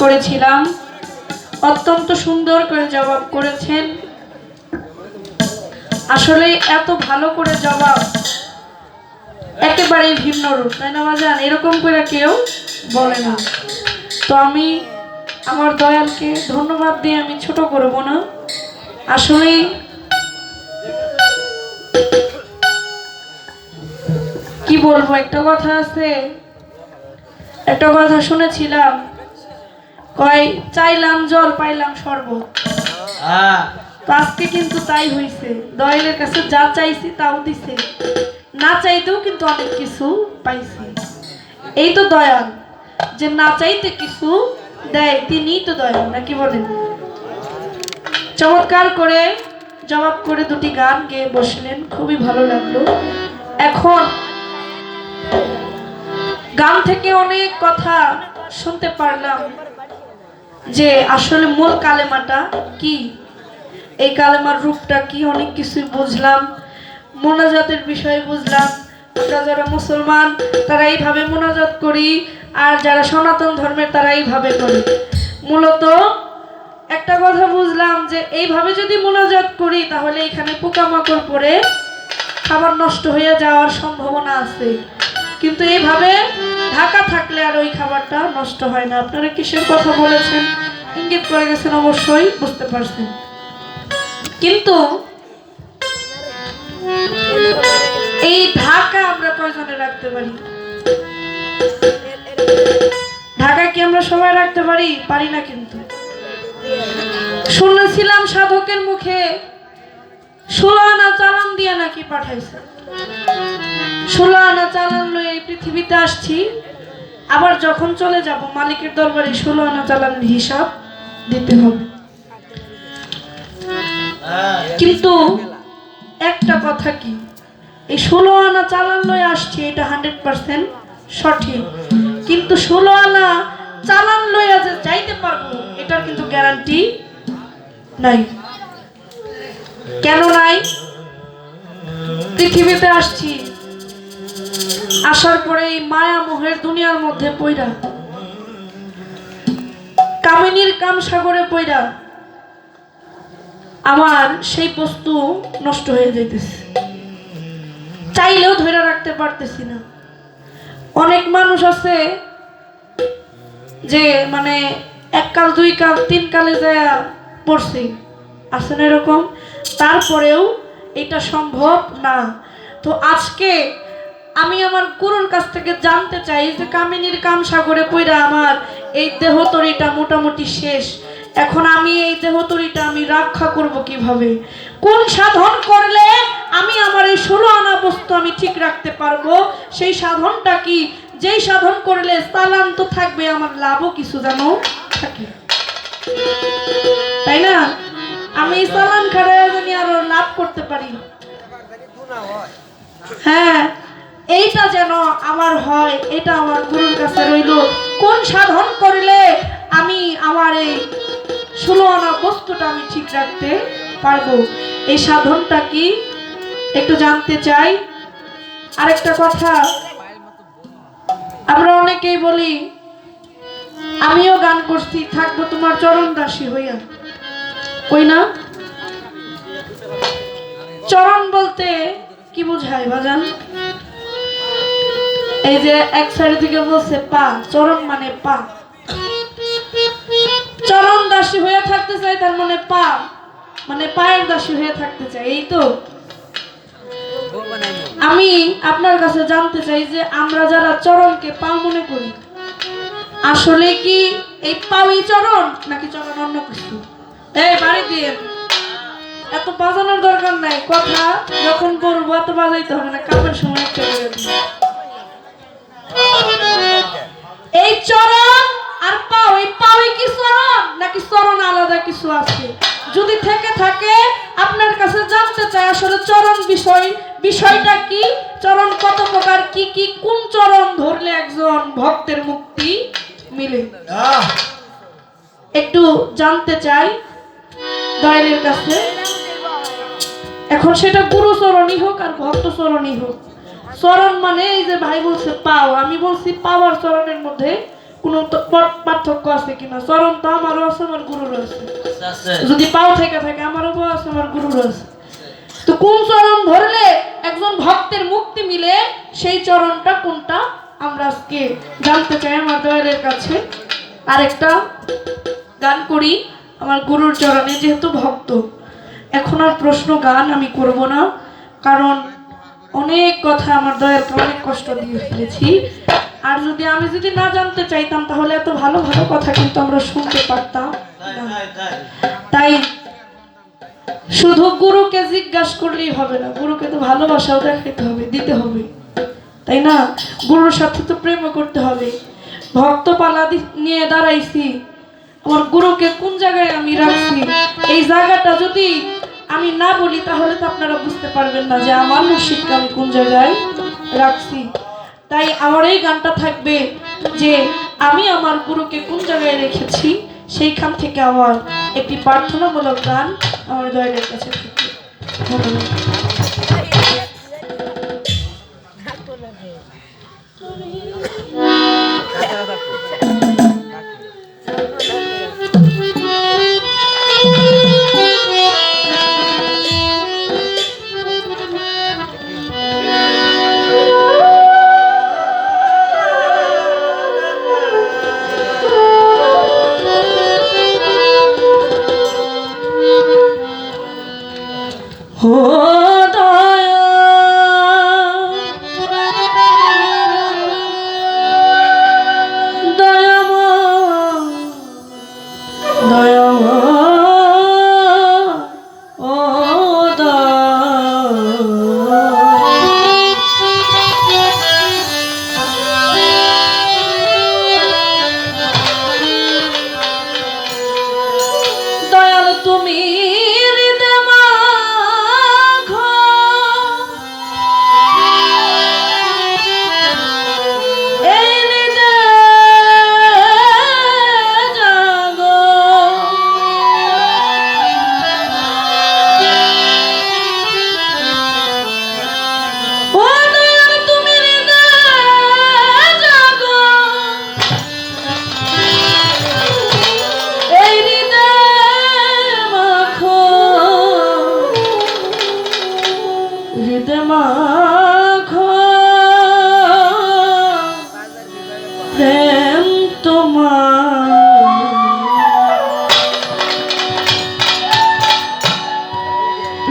করেছিলাম, অত্যন্ত সুন্দর করে জবাব করেছেন। আসলে এত ভালো করে জবাব একেবারেই ভিন্ন রূপ, তাই না বাজান? এরকম করে কেউ বলে না। তো আমি আমার দয়ালকে ধন্যবাদ দিয়ে আমি ছোট করব না। আসলে কি বলবো, একটা কথা আছে, একটা কথা শুনেছিলাম, কয় চাইলাম জল পাইলাম শরবত। তো আজকে কিন্তু তাই হইছে, দয়ালের কাছে যা চাইছি তাও দিছে, না চাইতেও কিন্তু অনেক কিছু পাইছি। এই তো দয়াল, যে না চাইতে কিছু দেয়, তিনিই তো দয়াল, নাকি বলেন? চমৎকার করে জবাব করে দুটি গান গেয়ে বসলেন, খুবই ভালো লাগলো। এখন গান থেকে অনেক কথা শুনতে পারলাম যে আসলে মূল কালেমাটা কি, এই কালেমার রূপটা কি, অনেক কিছুই বুঝলাম। মোনাজাতের বিষয়ে বুঝলাম, আমরা যারা মুসলমান তারা এইভাবে মোনাজাত করি, আর যারা সনাতন ধর্মের তারা এইভাবে করি। মূলত একটা কথা বুঝলাম যে এইভাবে যদি মোনাজাত করি তাহলে এখানে পোকামাকড় পড়ে খাবার নষ্ট হয়ে যাওয়ার সম্ভাবনা আছে, কিন্তু এইভাবে ঢাকা থাকলে আর ওই খাবারটা নষ্ট হয় না। আপনারা কিসের কথা বলেছেন ইঙ্গিত করে গেছেন, অবশ্যই বুঝতে পারছেন। কিন্তু এই ঢাকা আমরা কয়জনে রাখতে পারি? ঢাকা কি আমরা সবাই রাখতে পারি? পারি না। কিন্তু শুনেছিলাম সাধকের মুখে 16 আনা চালান দিয়ে নাকি পাঠাইছে। 16 আনা চালান লয়ে এই পৃথিবীতে আসছি, আবার যখন চলে যাব মালিকের দরবারে 16 আনা চালানের হিসাব দিতে হবে। কিন্তু একটা কথা কি, এই 16 আনা চালান লয়ে আসছি এটা 100% সঠিক, কিন্তু 16 আনা চালান লইয়া যে যাইতে পারবো এটার কিন্তু গ্যারান্টি নাই। কেন নাই? পৃথিবীতে আসছি, আসার পরে এই মায়া মোহের দুনিয়ার মধ্যে পইরা, কামিনীর কাম সাগরে পইরা আমার সেই বস্তু নষ্ট হয়ে যাইতেছে, চাইলেও ধরে রাখতে পারতেছি না। অনেক মানুষ আছে যে মানে 1 কাল 2 কাল 3 কালে যায় পড়ছে, আছে না এরকম? তারপরেও এটা সম্ভব না। তো আজকে আমি আমার গুরুর কাছ থেকে জানতে চাই যে কামিনীর কাম সাগরে পইরা আমার এই দেহতরিটা মোটামুটি শেষ, এখন আমি এই দেহতরিটা আমি রক্ষা করব কিভাবে? কোন সাধন করলে আমি আমার এই 16 আনা বস্তু আমি ঠিক রাখতে পারবো? সেই সাধনটা কি? যেই সাধন করলে চালান তো থাকবে, আমার লাভও কিছু জানো থাকে, তাই না? আমি চালান খাড়ায় জানি আরো লাভ করতে পারি। হ্যাঁ, এইটা যেন আমার হয়, এটা আমার গুরুর কাছে রইল। কোন সাধন করলে আমি আমার এই 16 আনা বস্তুটা আমি ঠিক রাখতে পারবো? এই সাধনটা কি একটু জানতে চাই। আরেকটা কথা, আমরা অনেকেই বলি, আমিও গান করছি, থাকবো তোমার চরণ দাসী হইয়া, কই না? চরণ বলতে কি বোঝায় বাজান? এই যে এক সাইড থেকে বলছে পা, চরণ মানে পা, চরণ দাসী হয়ে থাকতে চাই, তার মানে পা মানে পায়ের দাসী হয়ে থাকতে চাই, এই তো। আমি আপনার কাছে জানতে চাই যে আমরা যারা চরণকে পা মনে করি, আসলে কি এই পাওই চরণ নাকি চরণ অন্য কিছু? এই বাড়ি দিয়ে এত বাজানোর দরকার নাই, কথা যখন বলবো এত বাজাইতে হবে না, কাপের সময় একটা বলে দিই। এই চরণ আর পাও, এই পাওই কি চরণ নাকি চরণ আলাদা কিছু আছে? যদি থেকে থাকে আপনার কাছে জানতে চাই আসলে চরণ বিষয়টা কি, চরণ কত প্রকার, কি কি, কোন চরণ ধরলে একজন ভক্তের মুক্তি মিলে, একটু জানতে চাই দয়ালের কাছে। এখন সেটা গুরু চরণই হোক আর ভক্ত চরণই হোক, চরণ মানে এই যে ভাই বলছে পাও, আমি বলছি পাওয়ার চরণের মধ্যে কোনো পার্থক্য আছে কিনা? চরণ তো আমারও আছে, আমার গুরুরও আছে। যদি পাও থেকে থাকে আমারও পাও আছে, আমার গুরুরও আছে। তো কোন চরণ ধরলে একজন ভক্তের মুক্তি মিলে, সেই চরণটা কোনটা আমরা আজকে জানতে চাই আমার দয়ালের কাছে। আরেকটা গান করি আমার গুরুর চরণে, যেহেতু ভক্ত। এখন আর প্রশ্ন গান আমি করব না, কারণ অনেক কথা আমার দয়ালকে অনেক কষ্ট দিয়ে ফেলেছি। আর আমি যদি না জানতে চাইতাম তাহলে এত ভালো ভালো কথা কিন্তু আমরা শুনতে পারতাম না। তাই শুধু গুরুকে জিজ্ঞাসা করলেই হবে না, গুরুকে তো ভালোবাসাও দেখাইতে হবে, দিতে হবে, তাই না? গুরুর সাথে তো প্রেমও করতে হবে। ভক্ত পালা নিয়ে দাঁড়াইছি, আমার গুরুকে কোন জায়গায় আমি রাখছি, এই জায়গাটা যদি আমি না বলি তাহলে তো আপনারা বুঝতে পারবেন না যে আমার মুর্শিদকে আমি কোন জায়গায় রাখছি। তাই আমার এই গানটা থাকবে যে আমি আমার গুরুকে কোন জায়গায় রেখেছি, সেইখান থেকে আমার একটি প্রার্থনামূলক গান আমার দয়ালের কাছে থাকবে।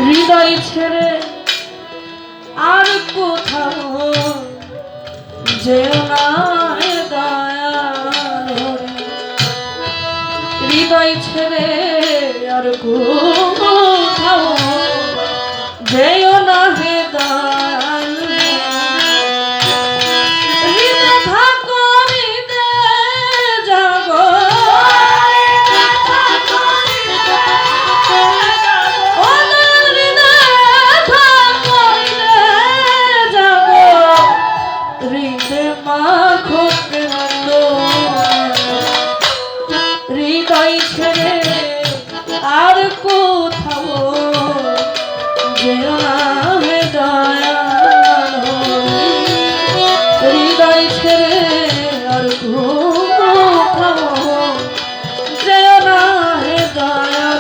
হৃদয় ছেড়ে আর কোথাও যেও না দয়াল, হৃদয় ছেড়ে আর কোথাও যেও না হে দয়াল। হৃদয় ছেড়ে আর কোথাও যেও না হে দয়াল, হৃদয় ছেড়ে আর কোথাও যেও না হে দয়াল।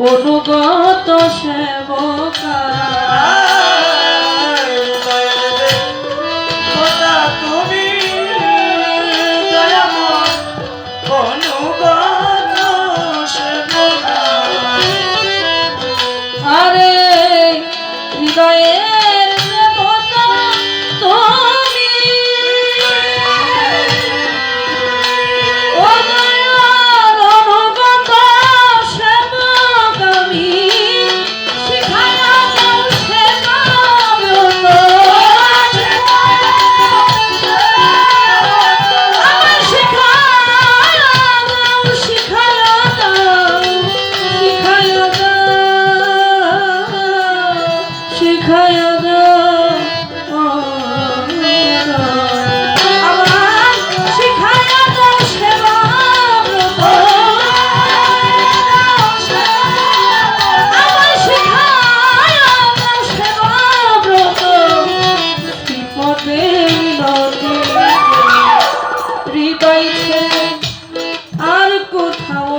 অনুগত সেবকা আরে হৃদয়ের দেবতা তুমি ও দয়ার অনুগত সেবক আমি শিখায়া দাও সেবা ব্রত আমার শিখায়া দাও শিখায়া দাও শিখায়া দাও শিখায়া দাও আমার শিখায়া দাও সেবা ব্রত আমার শিখায়া দাও সেবা ব্রত বিপদে মিলতে হৃদয় ছেড়ে আর কোথাও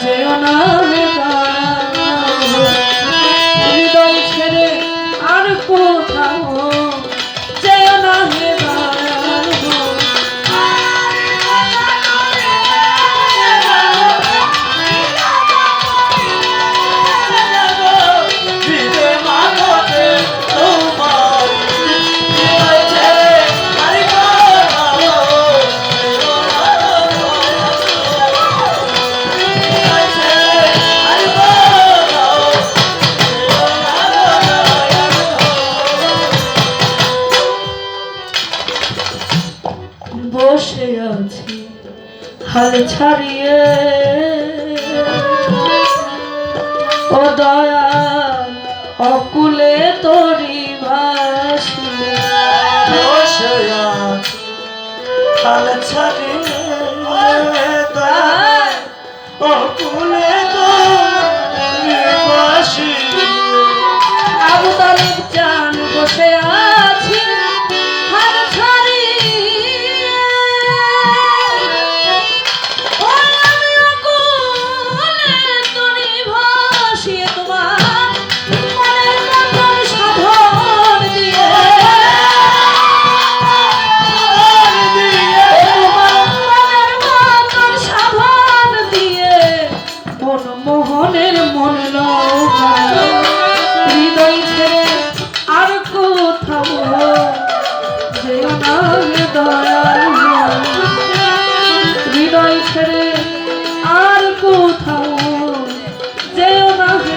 যেও না হৃদয় ছেড়ে আর কোথাও যেও না হে বসে আছি হাল ছাড়িয়ে ও দয়া অকুলে তরি ভাসিয়ে বসে আছি হাল ছাড়িয়ে অকুলে তরি ভাসিয়ে আবু তালিব জান বসে আছি হাল ছাড়িয়ে ও আমি অকুলে তরি ভাসিয়ে তোমার মনের মতন সাধন দিয়ে তোমার মনের মতন সাধন দিয়ে মনমোহনের মন লওয়া হৃদয় ছেড়ে আর কোথাও যেও না হে দয়াল হৃদয় ছেড়ে আর কোথাও যেও না হে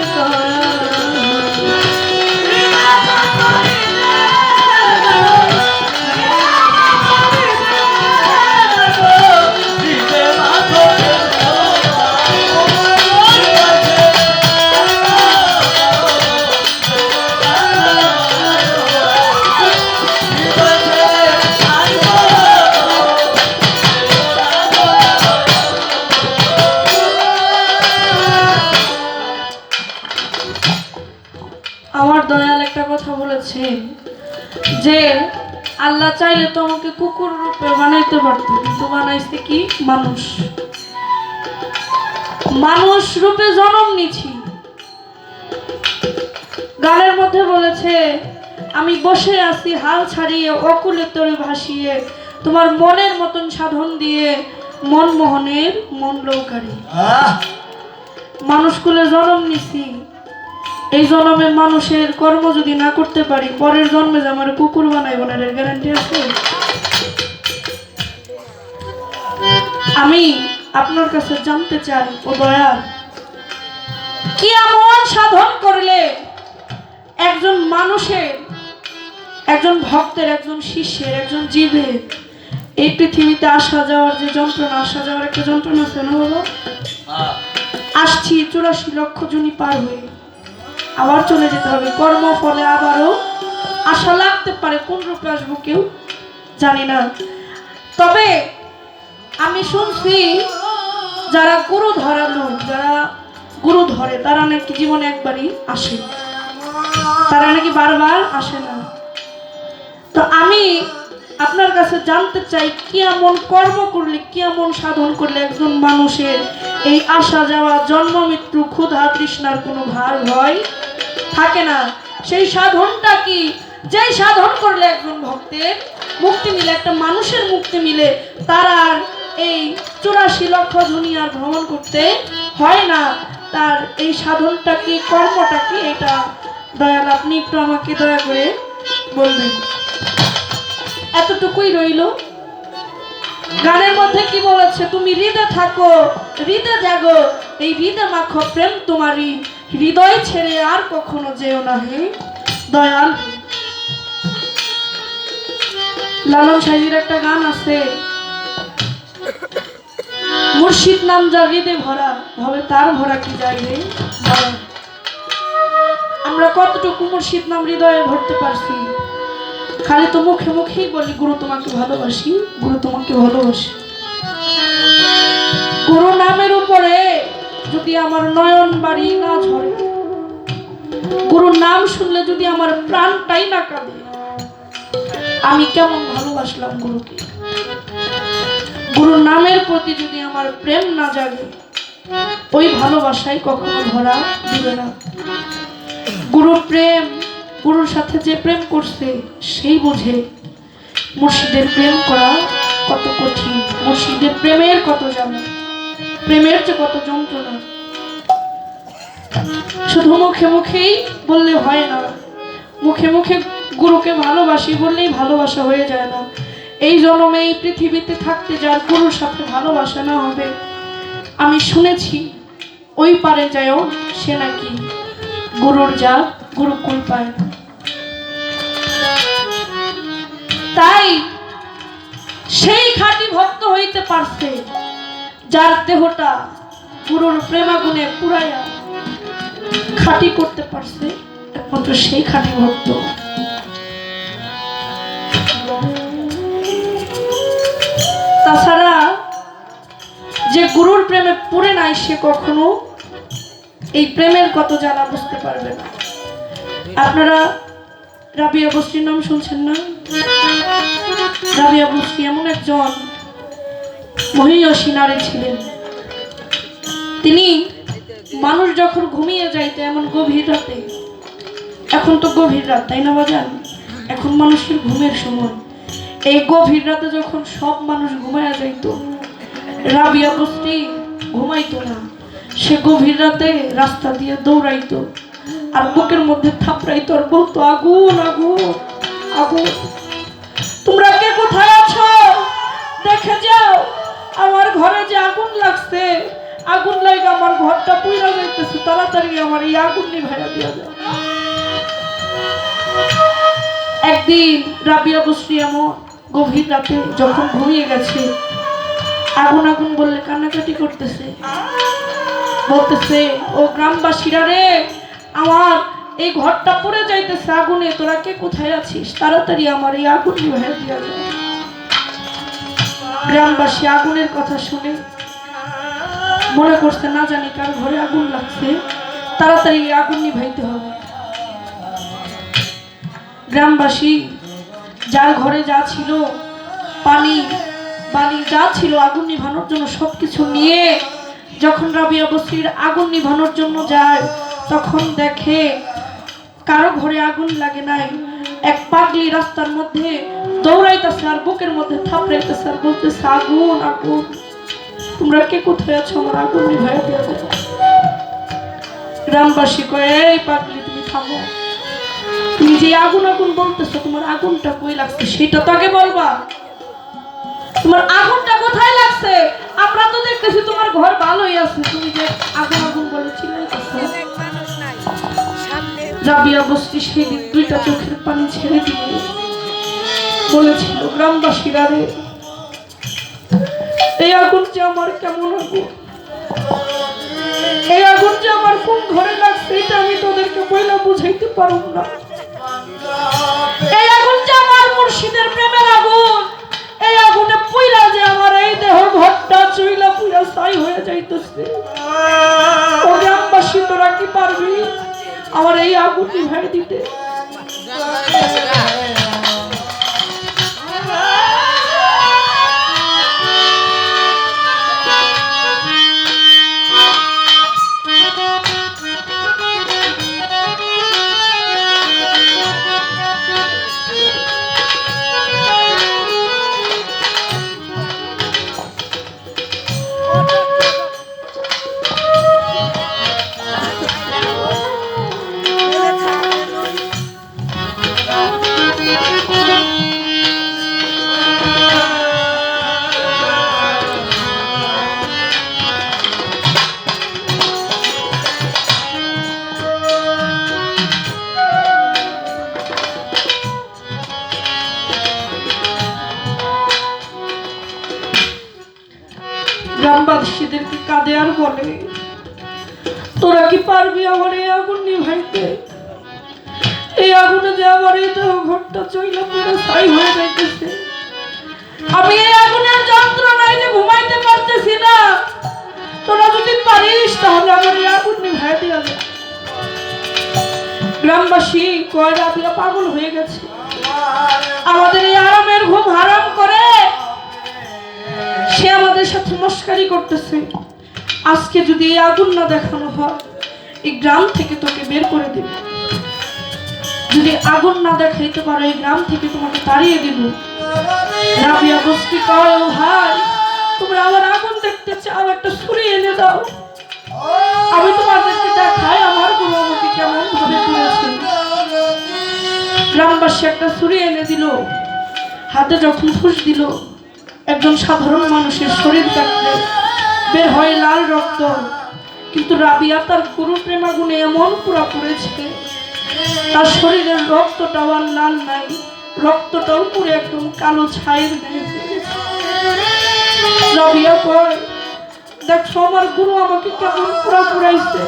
আমার দয়াল একটা কথা বলেছেন যে আল্লাহ চাইলে তোমাকে কুকুর রূপে বানাইতে পারতো কিন্তু বানাইছে কি মানুষ মানুষ রূপে জন্ম নিছি গানের মধ্যে বলেছে আমি বসে আছি হাল ছাড়িয়ে অকুলে তরে ভাসিয়ে তোমার মনের মতন সাধন দিয়ে মনমোহনের মন লৌকারি মানুষ কুলে জন্ম নিছি এই জন্মে মানুষের কর্ম যদি না করতে পারি পরের জন্মে যে আমার কুকুর বানাইব না এর গ্যারান্টি আছে আমি আপনার কাছে জানতে চাই ও দয়াল কি এমন সাধন করলে একজন মানুষের একজন ভক্তের একজন শিষ্যের একজন জীবের এই পৃথিবীতে আসা যাওয়ার যে যন্ত্রণা আসা যাওয়ার একটা যন্ত্রণা আছে না বলো আসছি 84 লক্ষ জনি পার হয়ে আবার চলে যেতে হবে কর্ম ফলে আবারও আশা লাগতে পারে কোন রূপে আসবো কেউ জানি না তবে আমি শুনছি যারা গুরু ধরালো যারা গুরু ধরে তারা নাকি জীবনে একবারই আসে তারা নাকি বারবার আসে না তো আমি আপনার কাছে জানতে চাই কি এমন কর্ম করলে, কি এমন সাধন করলে একজন মানুষের এই আসা যাওয়া জন্ম মৃত্যু ক্ষুধা তৃষ্ণার কোনো ভার ভয় থাকে না। সেই সাধনটা কি, যেই সাধন করলে একজন ভক্তের মুক্তি মিলে, একটা মানুষের মুক্তি মিলে, তার আর এই 84 লক্ষ দুনিয়ার ভ্রমণ করতে হয় না। তার এই সাধনটা কি, কর্মটা কি, এটা দয়াল আপনি একটু আমাকে দয়া করে বলবেন। এতটুকুই রইল। গানের মধ্যে কি বলেছে, তুমি হৃদে থাকো হৃদে জাগো, এই হৃদে মাখো প্রেম তোমারই, হৃদয় ছেড়ে আর কখনো যেও না হে দয়াল। লালন সাহেবের একটা গান আছে, মুর্শিদ নাম যা হৃদে ভরা, ভাবে তার ভরা কি যায় রে ভরা। আমরা কতটুকু মুর্শিদ নাম হৃদয়ে ভরতে পারছি? খালি তো মুখে মুখেই বলি গুরু তোমাকে ভালোবাসি, গুরু তোমাকে ভালোবাসি। গুরু নামের উপরে যদি আমার নয়ন বাড়ি না ঝরে, গুরুর নাম শুনলে যদি আমার প্রাণটাই না কাঁদে, আমি কেমন ভালোবাসলাম গুরুকে? গুরুর নামের প্রতি যদি আমার প্রেম না জাগে, ওই ভালোবাসাই কখনো ভরা দিবে না। গুরুর প্রেম, গুরুর সাথে যে প্রেম করছে সেই বোঝে মুর্শিদের প্রেম করা কত কঠিন, মুর্শিদের প্রেমের কত জ্বালা, প্রেমের যে কত যন্ত্রণা। শুধু মুখে মুখেই বললে হয় না, মুখে মুখে গুরুকে ভালোবাসি বললেই ভালোবাসা হয়ে যায় না। এই জন্মে এই পৃথিবীতে থাকতে যার গুরুর সাথে ভালোবাসা না হবে, আমি শুনেছি ওই পারে যায়ও সে নাকি গুরুর যা গুরুকুল পায় না। তাই সেই খাঁটি ভক্ত হইতে পারছে যার দেহটা গুরুর প্রেমাগুণে পুরাইয়া খাঁটি করতে পারছে, একমাত্র সেই খাঁটি ভক্ত। তাছাড়া যে গুরুর প্রেমে পড়ে নাই সে কখনো এই প্রেমের কত জ্বালা বুঝতে পারবে না। আপনারা রাবিয়া বস্তির নাম শুনছেন না? রাবিয়া বস্তি এমন একজন মহিয়সী নারী ছিলেন। তিনি মানুষ যখন ঘুমিয়ে যাইতে এমন গভীর রাতে, এখন তো গভীর রাত তাই না বাজান, এখন মানুষের ঘুমের সময়, এই গভীর রাতে যখন সব মানুষ ঘুমায়া যাইত, রাবিয়া বস্তি ঘুমাইতো না। সে গভীর রাতে রাস্তা দিয়ে দৌড়াইতো আর বুকের মধ্যে থাপড়াইতো আর বলতো, আগুন আগুন আগুন, তোমরা কে কোথায় আছো? দেখে যাও আমার ঘরে যে আগুন লাগছে, আগুন লাগে আমার ঘরটা পুড়ে যাইতেছে, তাড়াতাড়ি আমার এই আগুন নিভাইয়া দিয়া দাও। একদিন রাবিয়া বস্তি এমন গভীর রাতে যখন ঘুমিয়ে গেছে, আগুন আগুন বললে কান্নাকাটি করতেছে, বলতেছে, ও গ্রামবাসীরা রে, আমার এই ঘরটা পুড়ে যাইতেছে আগুনে, তোরা কে কোথায় আছিস? তাড়াতাড়ি আমার এই আগুন নিভাইয়া দিয়া দাও। গ্রামবাসী আগুনের কথা শুনে মনে করছে না জানি কার ঘরে আগুন লাগছে, তাড়াতাড়ি আগুন নিভাইতে হবে। গ্রামবাসী যার ঘরে যা ছিল, পানি বালি যা ছিল আগুন নিভানোর জন্য সবকিছু নিয়ে যখন রাবিয়া বস্তির আগুন নিভানোর জন্য যায়, তখন দেখে কারো ঘরে আগুন লাগে নাই। এক পাগলি রাস্তার মধ্যে দৌড়াইতেছে আর বুকের মধ্যে থাপড়াইতেছে আর বলতেছে, আগুন আগুন, তোমরা কে কোথায় আছো? আমার আগুন নিভাইয়া দিয়া দাও। গ্রামবাসী কয়, এই পাগলি তুমি থামো, তুমি যে আগুন আগুন বলতেছো, তোমার আগুনটা কই লাগছে সেটা তো আগে বলবা। তোমার আগুনটা কোথায় লাগছে? আমরা তো দেখতেছি তোমার ঘর ভালোই আছে, তুমি যে আগুন আগুন বলে চিল্লাইতেছো। রাবিয়া বস্তি সেদিন দুইটা চোখের পানি ছেড়ে দিয়ে বলেছিল, গ্রামবাসীরা রে, এই আগুন যে আমার কেমন আগুন, এই আগুন যে আমার কোন ঘরে লাগছে এটা আমি তোদেরকে বইলা বুঝাইতে পারব না। এই আগুন যে আমার মুর্শিদের প্রেমের আগুন, এই আগুনে পুইলা যে আমার এই দেহ ঘরটা চুইলা পুইলা ছাই হয়ে যাইতেছে। ও গ্রামবাসী, তোরা কি পারবি আমার এই আগুন নিভাই দিতে? বলে, তোরা কি পারবি আমার এই আগুন নিভাইতে? এই আগুনে যে আমার এই দেহ ঘরটা চইলা পুরো ছাই হয়ে যাইতেছে। আমি এই আগুনের যন্ত্রণায় যে ঘুমাইতে পারতেছি না। তোরা যদি পারিস তাহলে আমার এই আগুন নিভাই দিয়া যা। গ্রামবাসী কয় রাবিয়া পাগল হয়ে গেছে, আমাদের এই আরামের ঘুম হারাম করে সে আমাদের সাথে মস্কারি করতেছে। আজকে যদি এই আগুন না দেখানো হয়, এই গ্রাম থেকে তোকে বের করে দেব। যদি আগুন না দেখাইতে পারো, এই গ্রাম থেকে তোমাকে তাড়িয়ে দেব। রাবিয়া বস্তি কয়, ও ভাই, তোমরা আমার আগুন দেখতে চাও, একটা ছুরি এনে দাও, আমি তোমাদেরকে দেখাই আমার গুরু আমাকে কেমন ভাবে করেছে। গ্রামবাসী একটা ছুরি এনে দিল। হাতে যখন ফুস দিল, একজন সাধারণ মানুষের শরীর কাটলে বের হয় লাল রক্ত। কিন্তু রাবিয়া তার গুরু প্রেমাগুনে এমন পুরা পড়েছে, তার শরীরের রক্তটাও আর লাল নাই, রক্তটাও পুরো একদম কালো ছায়ের গায়ে ফেলেছে। রাবিয়া কয়, দেখো আমার গুরু আমাকে কেমন পুরা পুরাইছে,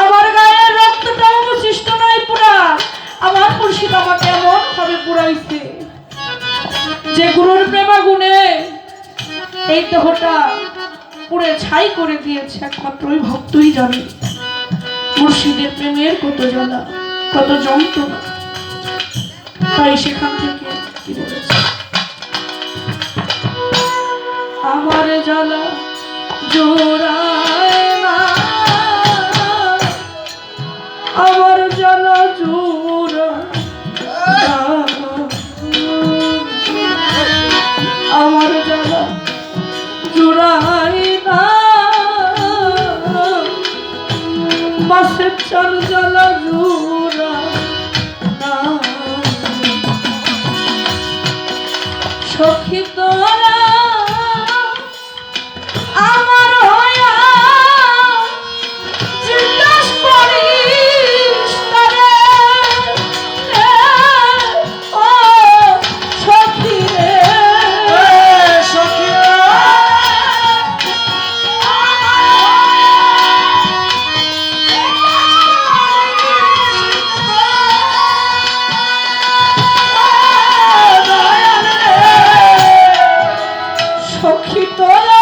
আমার গায়ের রক্তটাও অবশিষ্ট নাই পুরা, আমার মুর্শিদ আমাকে এমন ভাবে পুরাইছে যে গুরুর প্রেমাগুনে এই দেহটা পুরে ছাই করে দিয়েছে। একমাত্র ওই ভক্তই জানে মুর্শিদের প্রেমের কত জ্বালা, কত যন্ত্রণা। তাই সেখান থেকে কি বলেছে, আমার জ্বালা জোড়ায় না, আমার জ্বালা জোড়ায় না, আমার জ্বালা জোড়ায় না, মাসের চার জ্বালা জোড়ায় না। সখী তোরা আমার হইয়া জিজ্ঞাস করিস তারে, ও সখী রে, সখী সখী তোরা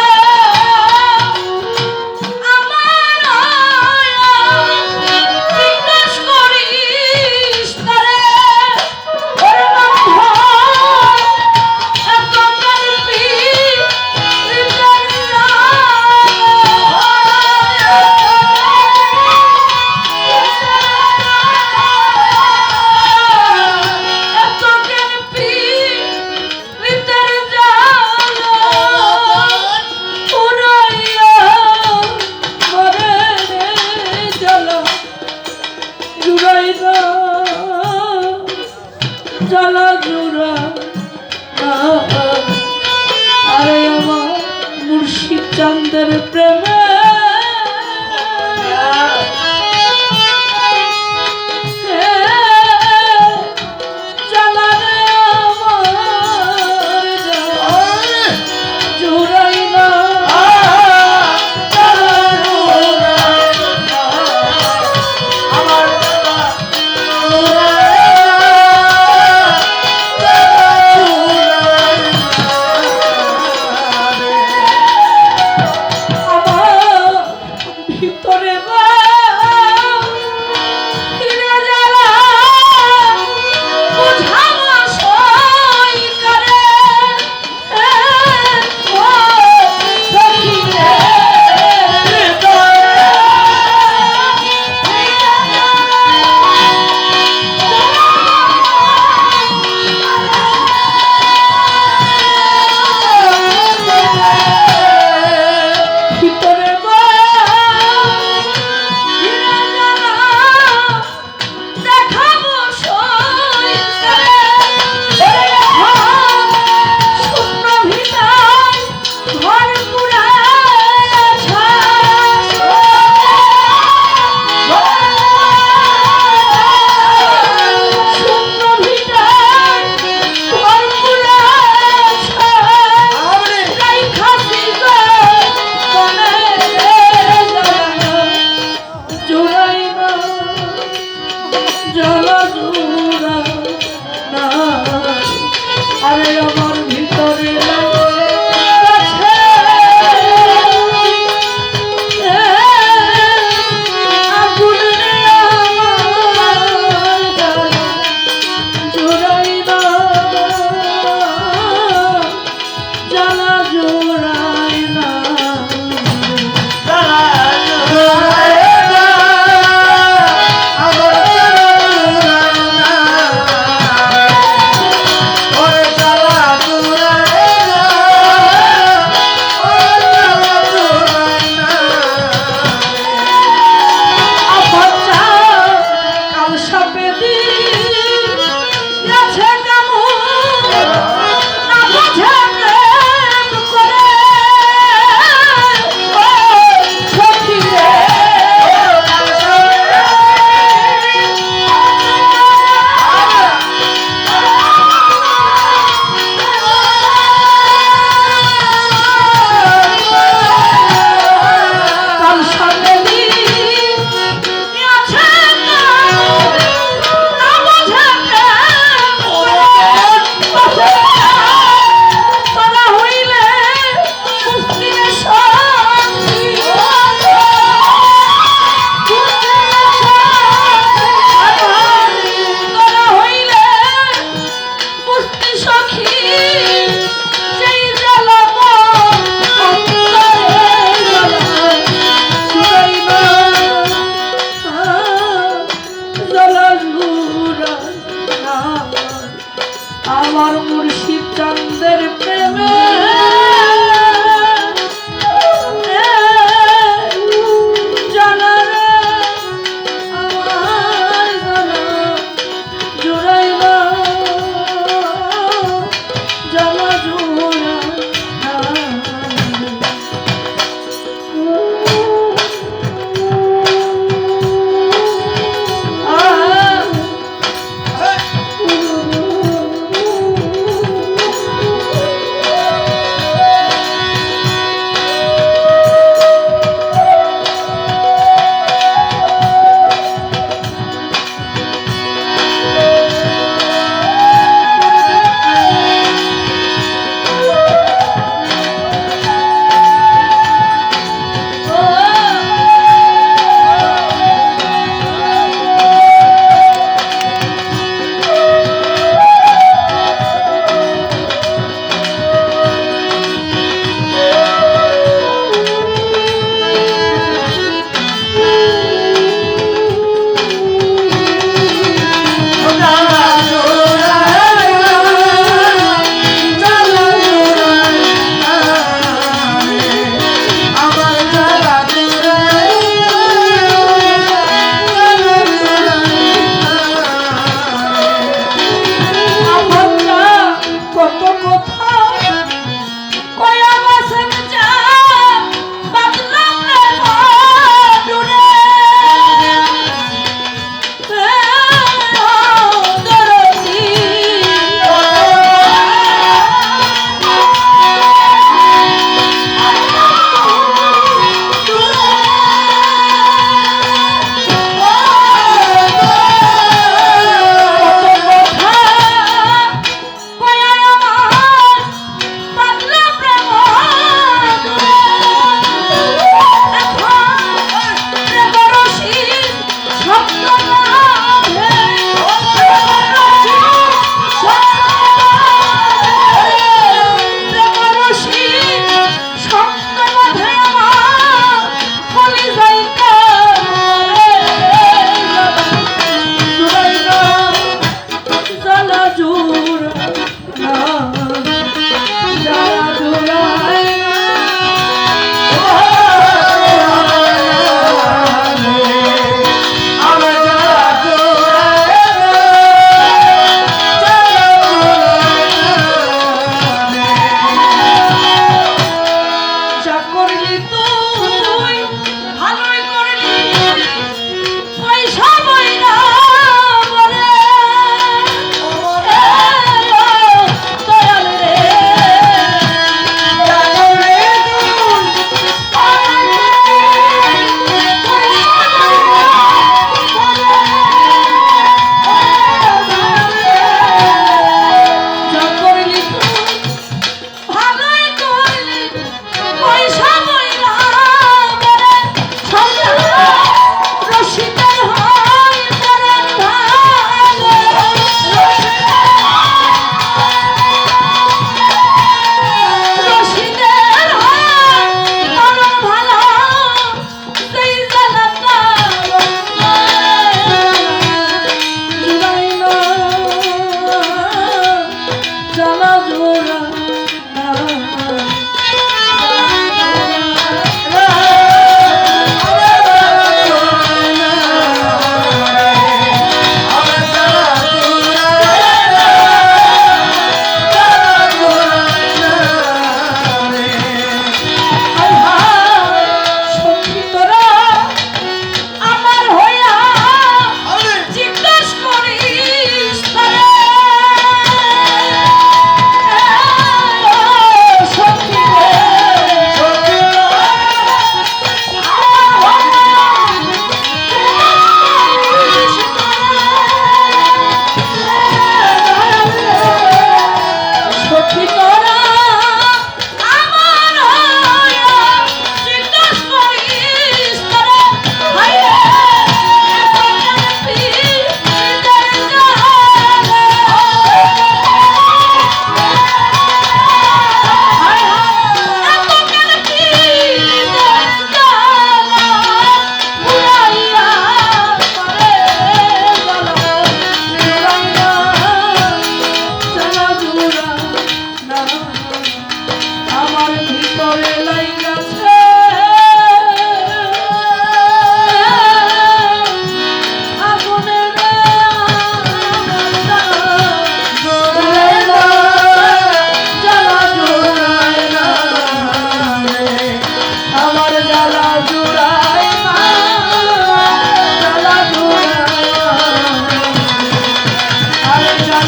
জ্বালা জোড়া না, আরে আমার মুর্শিদ চাঁদের প্রেমে জ্বালা রে আমার জোড়াই না, আমার আমার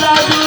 লাজু